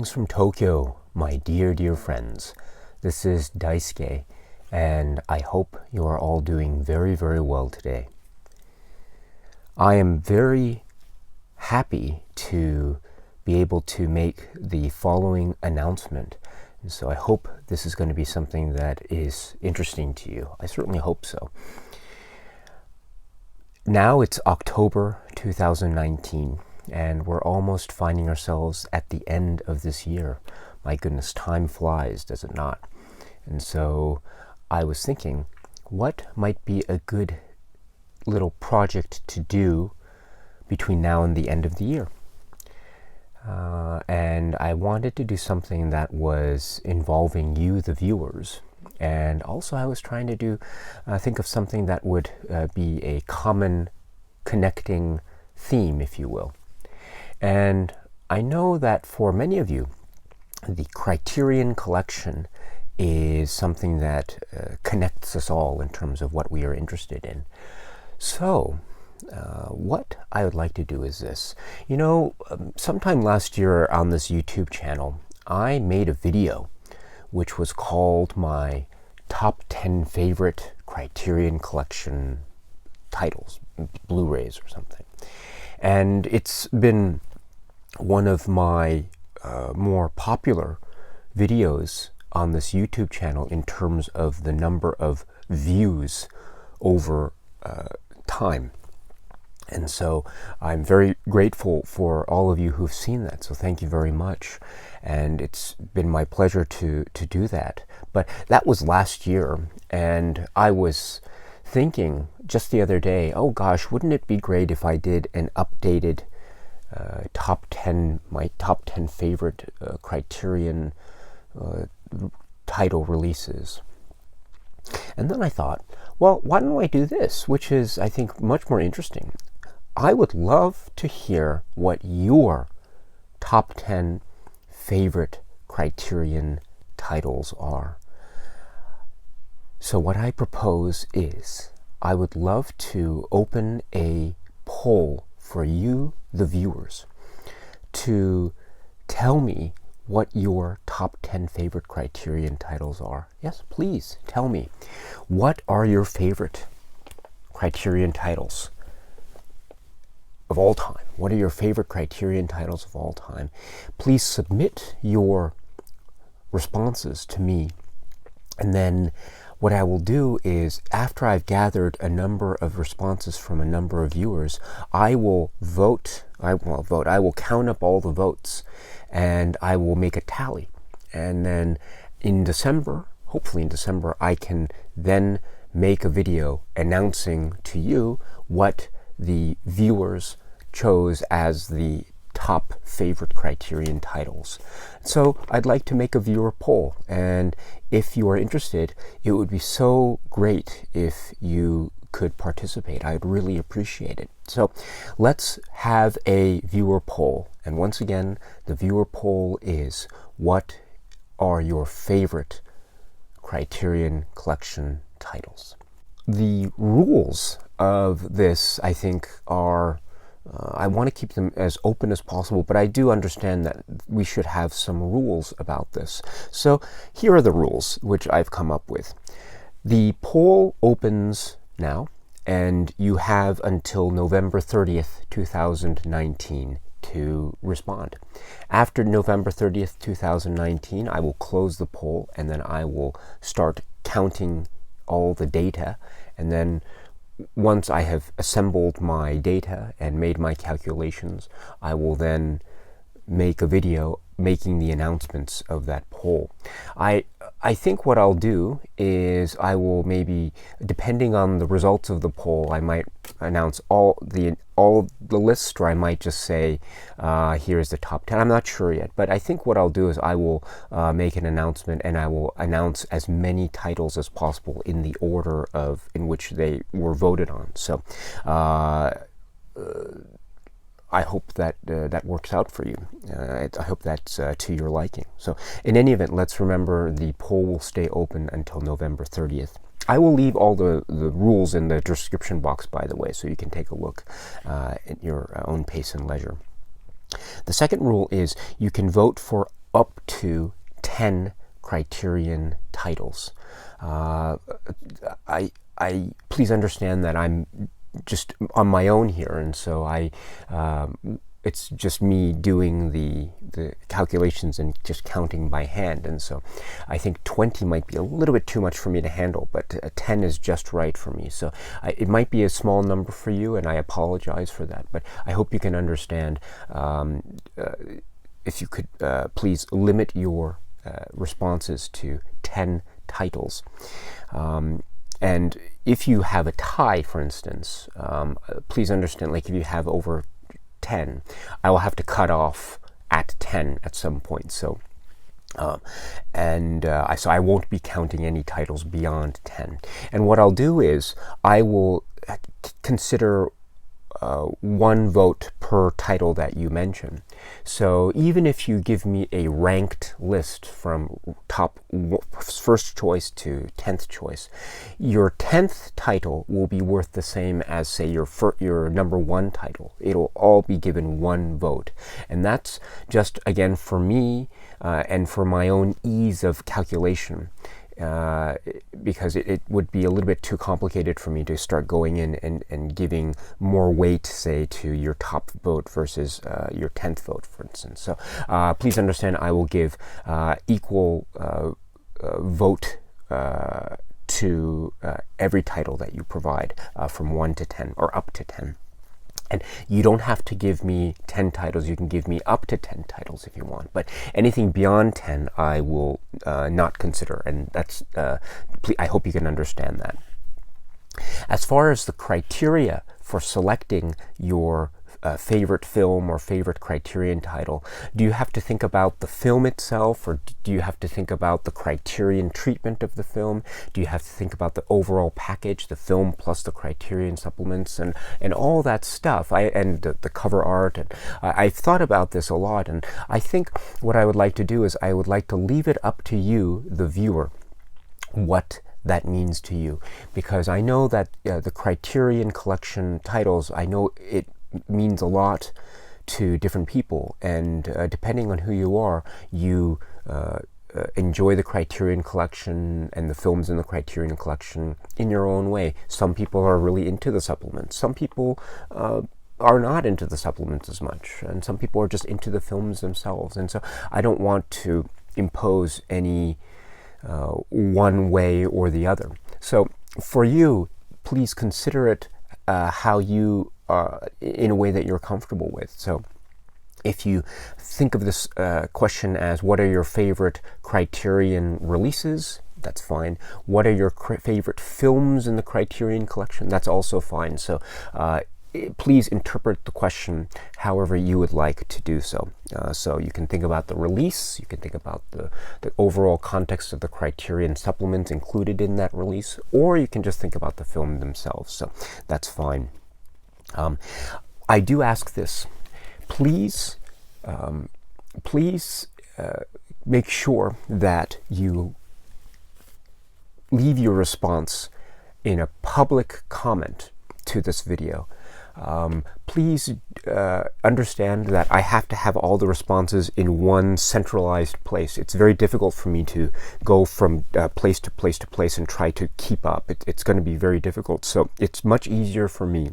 Greetings from Tokyo, my dear friends. This is Daisuke, and I hope you are all doing very well today. I am very happy to be able to make the following announcement. And so I hope this is going to be something that is interesting to you. I certainly hope so. Now it's October 2019. And we're almost finding ourselves at the end of this year. My goodness, time flies, does it not? And so I was thinking, what might be a good little project to do between now and the end of the year? And I wanted to do something that was involving you, the viewers. And also I was trying to think of something that would be a common connecting theme, if you will. And I know that for many of you, the Criterion Collection is something that connects us all in terms of what we are interested in. So, what I would like to do is this. You know, sometime last year on this YouTube channel, I made a video which was called my top 10 favorite Criterion Collection titles, Blu-rays or something. And it's been one of my more popular videos on this YouTube channel in terms of the number of views over time. And so I'm very grateful for all of you who've seen that. So thank you very much. And it's been my pleasure to do that. But that was last year. And I was thinking just the other day, oh gosh, wouldn't it be great if I did an updated my top 10 favorite Criterion title releases. And then I thought, well, why don't I do this, which is, I think, much more interesting. I would love to hear what your top 10 favorite Criterion titles are. So what I propose is I would love to open a poll for you, the viewers, to tell me what your top 10 favorite Criterion titles are. Yes, please tell me. What are your favorite Criterion titles of all time? What are your favorite Criterion titles of all time? Please submit your responses to me, and then what I will do is, after I've gathered a number of responses from a number of viewers, I will count up all the votes, and I will make a tally. And then in December, hopefully in December, I can then make a video announcing to you what the viewers chose as the top favorite Criterion titles. So I'd like to make a viewer poll, and if you are interested, it would be so great if you could participate. I'd really appreciate it. So let's have a viewer poll. And once again, the viewer poll is, what are your favorite Criterion Collection titles? The rules of this, I think, are I want to keep them as open as possible, but I do understand that we should have some rules about this. So here are the rules which I've come up with. The poll opens now, and you have until November 30th, 2019 to respond. After November 30th, 2019, I will close the poll, and then I will start counting all the data, and then once I have assembled my data and made my calculations, I will then make a video making the announcements of that poll. I think what I'll do is I will maybe, depending on the results of the poll, I might announce all the list, or I might just say, here's the top 10. I'm not sure yet, but I think what I'll do is I will make an announcement, and I will announce as many titles as possible in the order in which they were voted on. So I hope that that works out for you. I hope that's to your liking. So in any event, let's remember the poll will stay open until November 30th. I will leave all the rules in the description box, by the way, so you can take a look at your own pace and leisure. The second rule is you can vote for up to 10 Criterion titles. I please understand that I'm just on my own here, and so it's just me doing the calculations and just counting by hand, and so I think 20 might be a little bit too much for me to handle, but 10 is just right for me. So it might be a small number for you, and I apologize for that, but I hope you can understand. If you could please limit your responses to 10 titles. And if you have a tie, for instance, please understand, like if you have over 10, I will have to cut off at 10 at some point. So so I won't be counting any titles beyond 10. And what I'll do is I will consider one vote per title that you mention. So even if you give me a ranked list from top first choice to 10th choice, your 10th title will be worth the same as, say, your number one title. It'll all be given one vote. And that's just, again, for me and for my own ease of calculation. Because it would be a little bit too complicated for me to start going in and giving more weight, say, to your top vote versus your 10th vote, for instance. So please understand, I will give equal vote to every title that you provide from 1 to 10 or up to 10. And you don't have to give me 10 titles. You can give me up to 10 titles if you want. But anything beyond 10, I will not consider. And that's, I hope you can understand that. As far as the criteria for selecting your favorite film or favorite Criterion title, do you have to think about the film itself, or do you have to think about the Criterion treatment of the film? Do you have to think about the overall package, the film plus the Criterion supplements and all that stuff, and the cover art? And I've thought about this a lot, and I think what I would like to do is I would like to leave it up to you, the viewer, what that means to you, because I know that the Criterion Collection titles, I know it means a lot to different people, and depending on who you are, you enjoy the Criterion Collection and the films in the Criterion Collection in your own way. Some people are really into the supplements. Some people are not into the supplements as much, and some people are just into the films themselves. And so I don't want to impose any one way or the other. So for you, please consider it how you in a way that you're comfortable with. So if you think of this question as what are your favorite Criterion releases, that's fine. What are your favorite films in the Criterion Collection? That's also fine. So please interpret the question however you would like to do so. So you can think about the release, you can think about the overall context of the Criterion supplements included in that release, or you can just think about the film themselves. So that's fine. I do ask this. Please make sure that you leave your response in a public comment to this video. Please understand that I have to have all the responses in one centralized place. It's very difficult for me to go from place to place to place and try to keep up. It's going to be very difficult. So it's much easier for me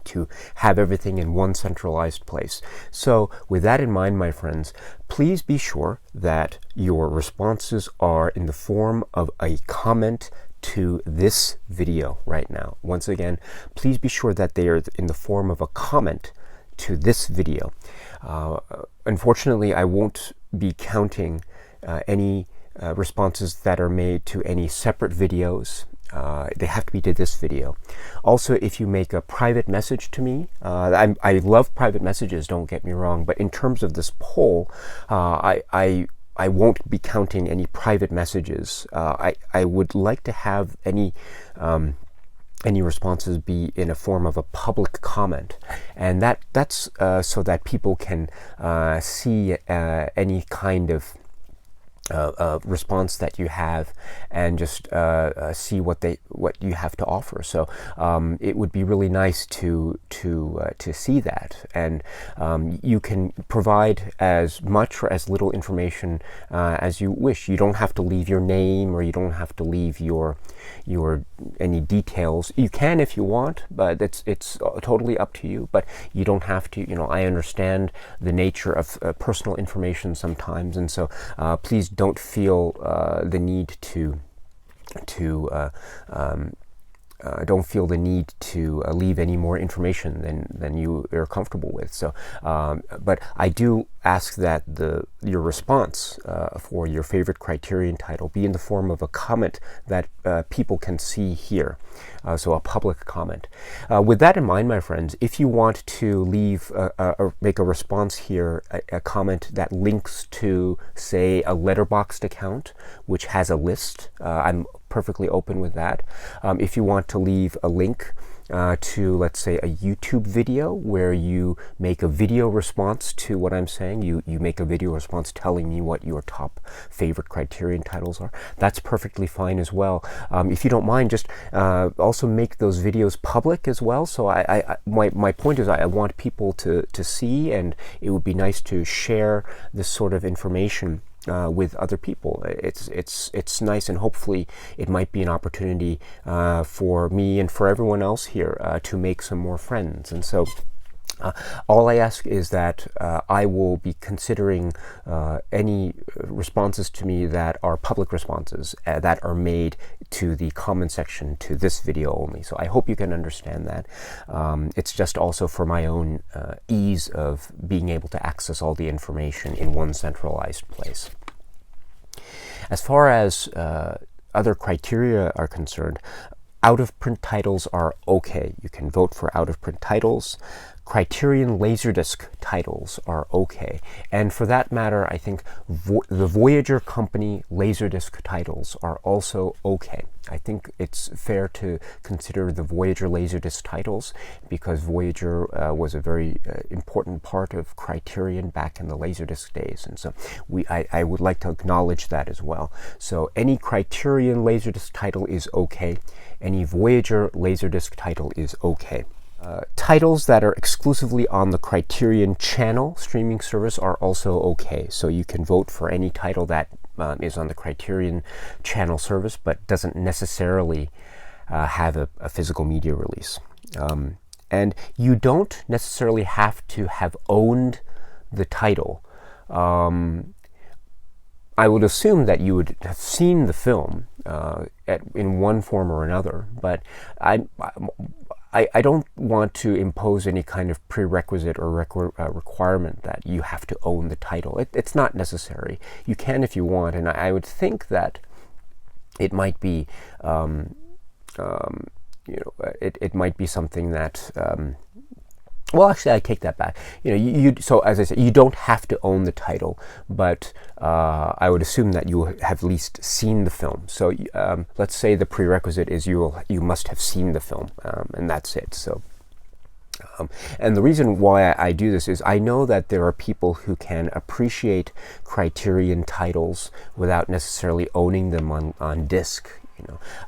to have everything in one centralized place. So with that in mind, my friends, please be sure that your responses are in the form of a comment to this video right now. Once again, please be sure that they are in the form of a comment to this video. Unfortunately, I won't be counting any responses that are made to any separate videos. They have to be to this video. Also, if you make a private message to me, I love private messages, don't get me wrong, but in terms of this poll, I won't be counting any private messages. I would like to have any responses be in a form of a public comment, and that's so that people can see any kind of response that you have, and just see what you have to offer. So it would be really nice to see that, and you can provide as much or as little information as you wish. You don't have to leave your name, or you don't have to leave your any details. You can if you want, but it's totally up to you. But you don't have to. I understand the nature of personal information sometimes, and so please don't feel the need to don't feel the need to leave any more information than you are comfortable with. So, but I do ask that your response for your favorite Criterion title be in the form of a comment that people can see here. So a public comment. With that in mind, my friends, if you want to leave make a response here, a comment that links to, say, a Letterboxd account, which has a list, I'm perfectly open with that. If you want to leave a link to, let's say, a YouTube video where you make a video response to what I'm saying, you make a video response telling me what your top favorite Criterion titles are, that's perfectly fine as well. If you don't mind, just also make those videos public as well. So my point is I want people to see, and it would be nice to share this sort of information with other people. It's nice, and hopefully it might be an opportunity for me and for everyone else here to make some more friends. And so all I ask is that I will be considering any responses to me that are public responses that are made to the comment section to this video only. So I hope you can understand that. It's just also for my own ease of being able to access all the information in one centralized place. As far as other criteria are concerned, out-of-print titles are okay. You can vote for out-of-print titles. Criterion Laserdisc titles are okay. And for that matter, I think the Voyager Company Laserdisc titles are also okay. I think it's fair to consider the Voyager Laserdisc titles because Voyager was a very important part of Criterion back in the Laserdisc days. And so I would like to acknowledge that as well. So any Criterion Laserdisc title is okay. Any Voyager Laserdisc title is okay. Titles that are exclusively on the Criterion Channel streaming service are also okay. So you can vote for any title that is on the Criterion Channel service, but doesn't necessarily have a physical media release. And you don't necessarily have to have owned the title. I would assume that you would have seen the film in one form or another, but I don't want to impose any kind of prerequisite or requirement that you have to own the title. It's not necessary. You can if you want, and I would think that it might be, it might be something that. Well, actually, I take that back. So as I said, you don't have to own the title, but I would assume that you have at least seen the film. So let's say the prerequisite is you must have seen the film, and that's it. So, and the reason why I do this is I know that there are people who can appreciate Criterion titles without necessarily owning them on disc.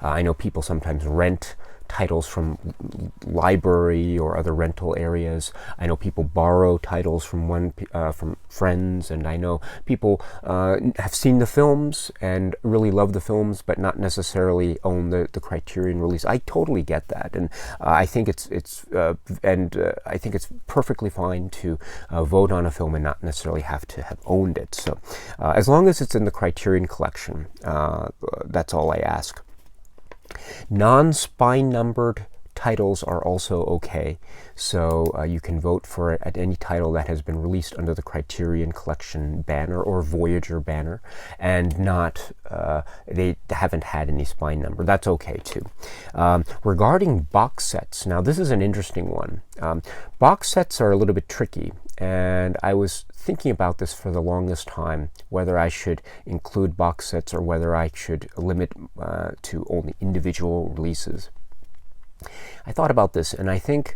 I know people sometimes rent titles from library or other rental areas. I know people borrow titles from from friends, and I know people have seen the films and really love the films, but not necessarily own the Criterion release. I totally get that, and I think it's perfectly fine to vote on a film and not necessarily have to have owned it. So as long as it's in the Criterion collection, that's all I ask. Non-spine numbered titles are also okay, so you can vote for it at any title that has been released under the Criterion Collection banner or Voyager banner, and not they haven't had any spine number. That's okay too. Regarding box sets, now this is an interesting one. Box sets are a little bit tricky, and I was thinking about this for the longest time, whether I should include box sets or whether I should limit to only individual releases. I thought about this, and I think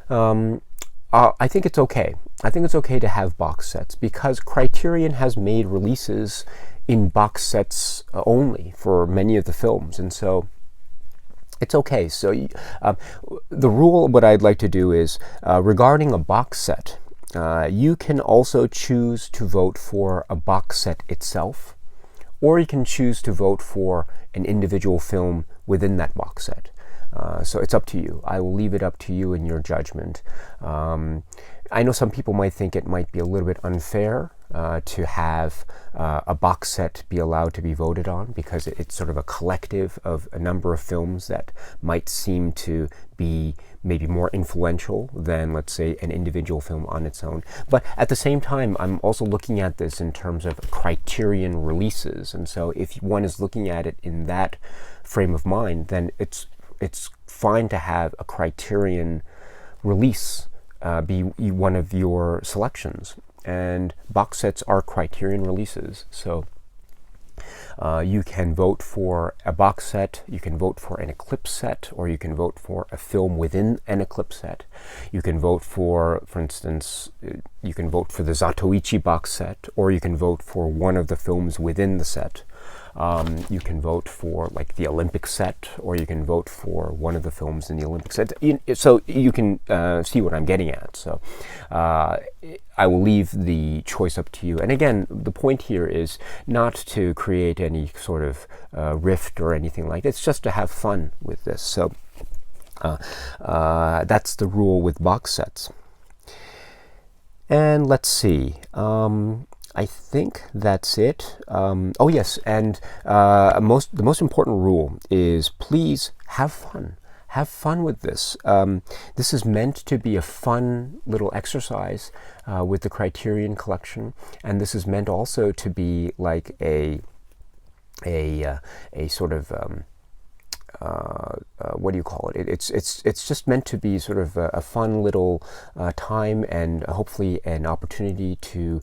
it's okay. I think it's okay to have box sets because Criterion has made releases in box sets only for many of the films, and so it's okay. So the rule, what I'd like to do is, regarding a box set, you can also choose to vote for a box set itself, or you can choose to vote for an individual film within that box set. So it's up to you. I will leave it up to you and your judgment. I know some people might think it might be a little bit unfair to have a box set be allowed to be voted on, because it's sort of a collective of a number of films that might seem to be maybe more influential than, let's say, an individual film on its own. But at the same time, I'm also looking at this in terms of Criterion releases, and so if one is looking at it in that frame of mind, then it's fine to have a Criterion release be one of your selections. And box sets are Criterion releases, so you can vote for a box set, you can vote for an Eclipse set, or you can vote for a film within an Eclipse set. You can vote for instance, you can vote for the Zatoichi box set, or you can vote for one of the films within the set. You can vote for like the Olympic set, or you can vote for one of the films in the Olympic set. So you can see what I'm getting at. So I will leave the choice up to you. And again, the point here is not to create any sort of rift or anything like that. It's just to have fun with this. So that's the rule with box sets. And let's see. I think that's it. Oh yes, and the most important rule is, please have fun. Have fun with this. This is meant to be a fun little exercise with the Criterion Collection, and this is meant also to be like a sort of what do you call it? It's just meant to be sort of a fun little time, and hopefully an opportunity to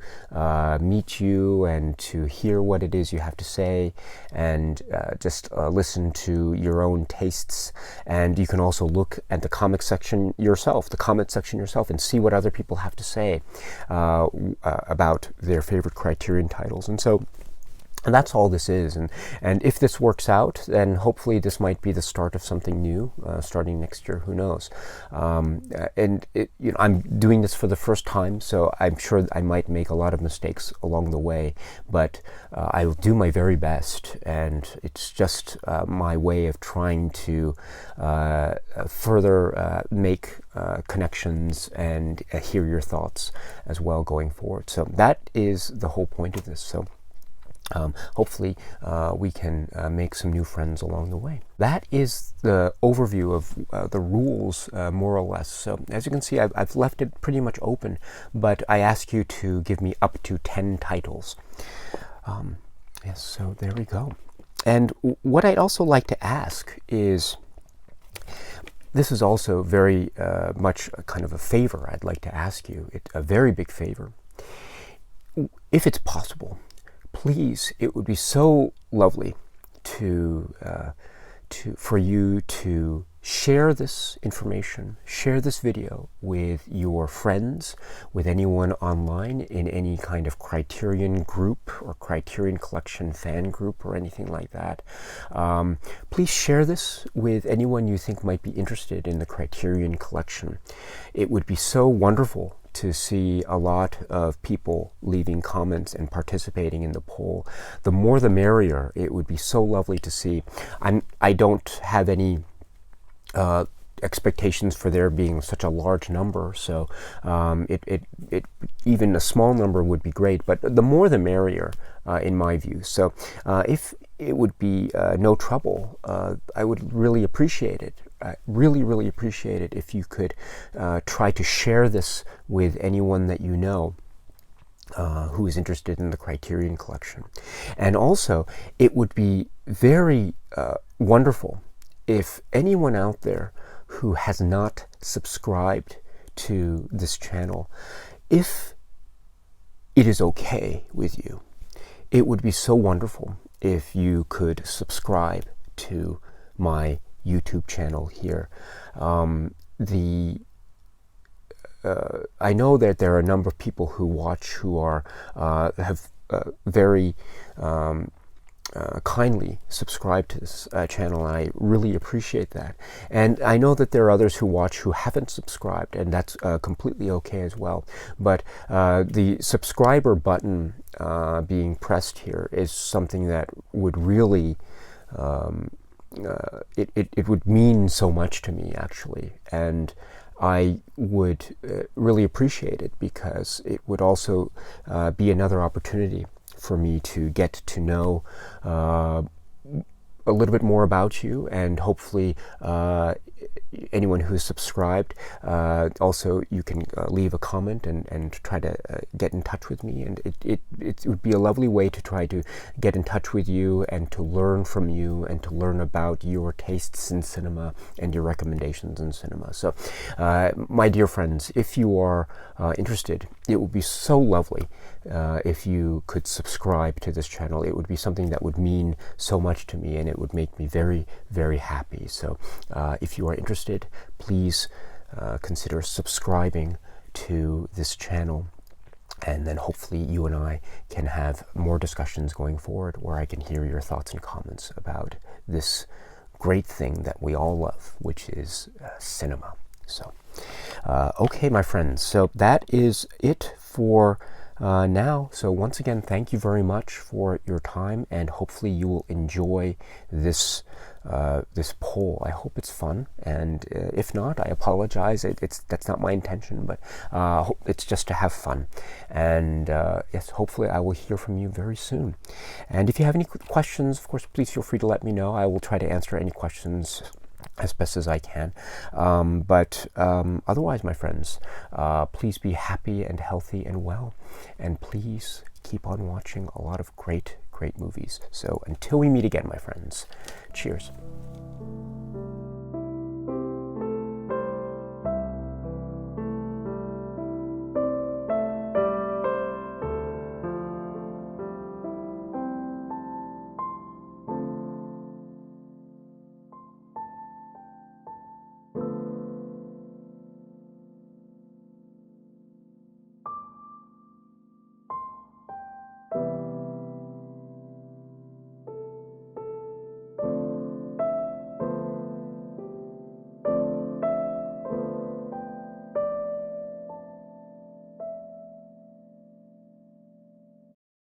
meet you and to hear what it is you have to say, and just listen to your own tastes. And you can also look at the comment section yourself, and see what other people have to say about their favorite Criterion titles. And that's all this is. And if this works out, then hopefully this might be the start of something new, starting next year. Who knows? And I'm doing this for the first time, so I'm sure I might make a lot of mistakes along the way. But I will do my very best, and it's just my way of trying to further make connections and hear your thoughts as well going forward. So that is the whole point of this. So hopefully we can make some new friends along the way. That is the overview of the rules, more or less. So as you can see, I've left it pretty much open, but I ask you to give me up to 10 titles. Yes, so there we go. And what I'd also like to ask is, this is also very much a kind of a favor I'd like to ask you, a very big favor. If it's possible, please, it would be so lovely for you to share this information, share this video with your friends, with anyone online in any kind of Criterion group or Criterion Collection fan group or anything like that. Please share this with anyone you think might be interested in the Criterion Collection. It would be so wonderful to see a lot of people leaving comments and participating in the poll. The more the merrier. It would be so lovely to see. I don't have any expectations for there being such a large number, so even a small number would be great, but the more the merrier in my view. So if it would be no trouble, I would really appreciate it. Really appreciate it if you could try to share this with anyone that you know who is interested in the Criterion Collection. And also, it would be very wonderful if anyone out there who has not subscribed to this channel, if it is okay with you, it would be so wonderful if you could subscribe to my YouTube channel here. I know that there are a number of people who watch who are have very kindly subscribe to this channel, and I really appreciate that. And I know that there are others who watch who haven't subscribed, and that's completely okay as well. But the subscriber button being pressed here is something that would really it would mean so much to me, actually, and I would really appreciate it, because it would also be another opportunity for me to get to know a little bit more about you, and hopefully anyone who is subscribed, also you can leave a comment and try to get in touch with me, and it would be a lovely way to try to get in touch with you and to learn from you and to learn about your tastes in cinema and your recommendations in cinema. So my dear friends, if you are interested, it would be so lovely if you could subscribe to this channel. It would be something that would mean so much to me, and it would make me very, very happy. So if you are interested, please consider subscribing to this channel, and then hopefully you and I can have more discussions going forward, where I can hear your thoughts and comments about this great thing that we all love, which is cinema. So okay, my friends, so that is it for now. So once again, thank you very much for your time, and hopefully you will enjoy this this poll. I hope it's fun, and if not, I apologize. That's not my intention, but it's just to have fun. And yes, hopefully I will hear from you very soon. And if you have any questions, of course, please feel free to let me know. I will try to answer any questions as best as I can. But otherwise, my friends, please be happy and healthy and well, and please keep on watching a lot of great movies. So until we meet again, my friends, cheers.